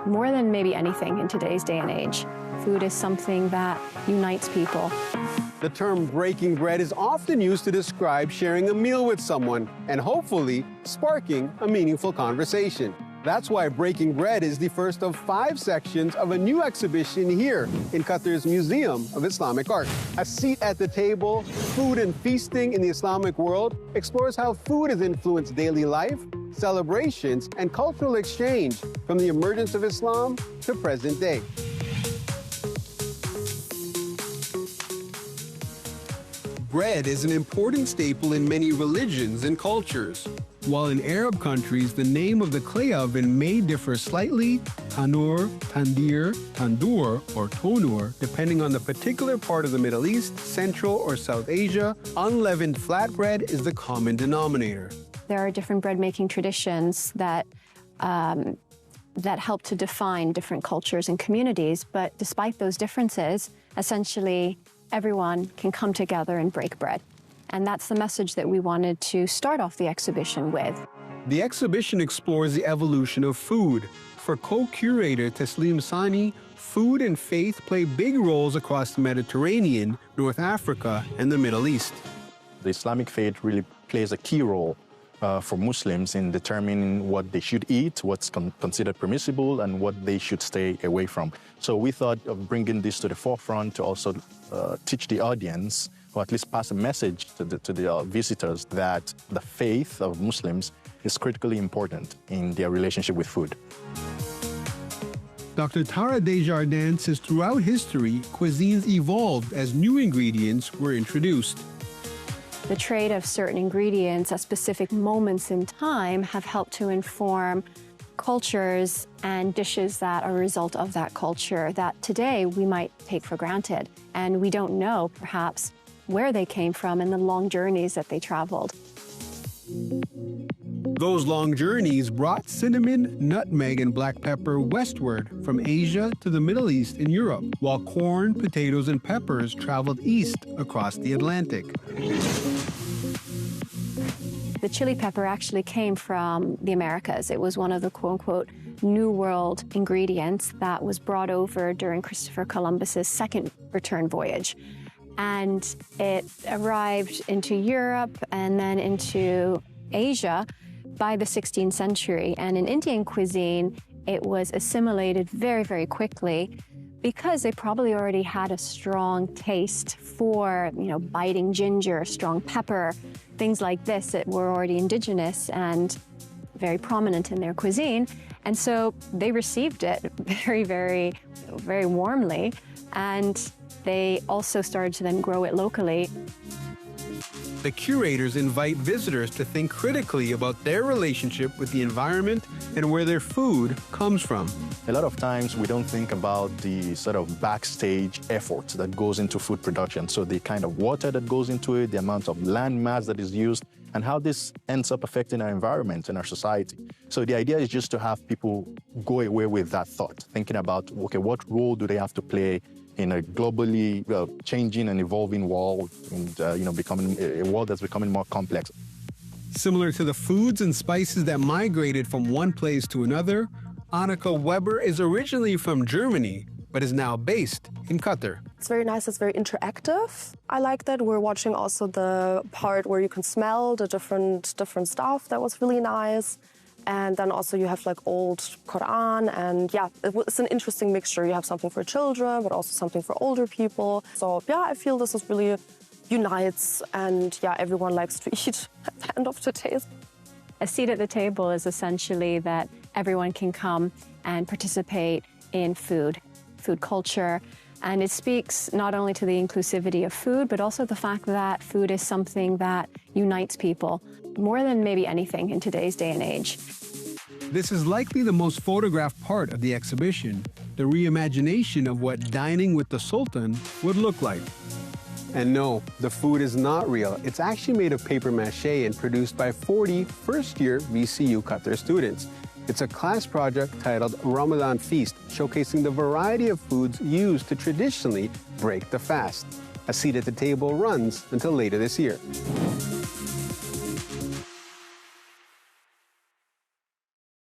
More than maybe anything in today's day and age, food is something that unites people. The term breaking bread is often used to describe sharing a meal with someone and hopefully sparking a meaningful conversation. That's why Breaking Bread is the first of 5 sections of a new exhibition here in Qatar's Museum of Islamic Art. A Seat at the Table, Food and Feasting in the Islamic World explores how food has influenced daily life, celebrations, and cultural exchange from the emergence of Islam to present day. Bread is an important staple in many religions and cultures. While in Arab countries, the name of the clay oven may differ slightly, tanur, tandir, tandur, or tonur, depending on the particular part of the Middle East, Central or South Asia, unleavened flatbread is the common denominator. There are different bread-making traditions that help to define different cultures and communities, but despite those differences, essentially everyone can come together and break bread. And that's the message that we wanted to start off the exhibition with. The exhibition explores the evolution of food. For co-curator Taslim Sani, food and faith play big roles across the Mediterranean, North Africa, and the Middle East. The Islamic faith really plays a key role for Muslims in determining what they should eat, what's considered permissible, and what they should stay away from. So we thought of bringing this to the forefront to also teach the audience, or at least pass a message to the visitors, that the faith of Muslims is critically important in their relationship with food. Dr. Tara Desjardins says throughout history, cuisines evolved as new ingredients were introduced. The trade of certain ingredients at specific moments in time have helped to inform cultures and dishes that are a result of that culture that today we might take for granted. And we don't know, perhaps, where they came from and the long journeys that they traveled. Those long journeys brought cinnamon, nutmeg, and black pepper westward from Asia to the Middle East and Europe, while corn, potatoes, and peppers traveled east across the Atlantic. The chili pepper actually came from the Americas. It was one of the quote-unquote New World ingredients that was brought over during Christopher Columbus's second return voyage. And it arrived into Europe and then into Asia by the 16th century. And in Indian cuisine, it was assimilated very, very quickly because they probably already had a strong taste for, biting ginger, strong pepper, things like this that were already indigenous and very prominent in their cuisine. And so they received it very, very, very warmly. And they also started to then grow it locally. The curators invite visitors to think critically about their relationship with the environment and where their food comes from. A lot of times we don't think about the sort of backstage effort that goes into food production. So the kind of water that goes into it, the amount of land mass that is used, and how this ends up affecting our environment and our society. So the idea is just to have people go away with that thought, thinking about, okay, what role do they have to play in a globally changing and evolving world, and becoming a world that's becoming more complex. Similar to the foods and spices that migrated from one place to another, Annika Weber is originally from Germany, but is now based in Qatar. It's very nice, it's very interactive. I like that. We're watching also the part where you can smell the different stuff. That was really nice. And then also you have like old Quran, and yeah, it's an interesting mixture. You have something for children, but also something for older people. So yeah, I feel this is really unites, and yeah, everyone likes to eat at the end of the day. A seat at the table is essentially that everyone can come and participate in food culture. And it speaks not only to the inclusivity of food, but also the fact that food is something that unites people more than maybe anything in today's day and age. This is likely the most photographed part of the exhibition, the reimagination of what dining with the Sultan would look like. And no, the food is not real. It's actually made of paper mache and produced by 40 first-year VCU Qatar students. It's a class project titled Ramadan Feast, showcasing the variety of foods used to traditionally break the fast. A seat at the table runs until later this year.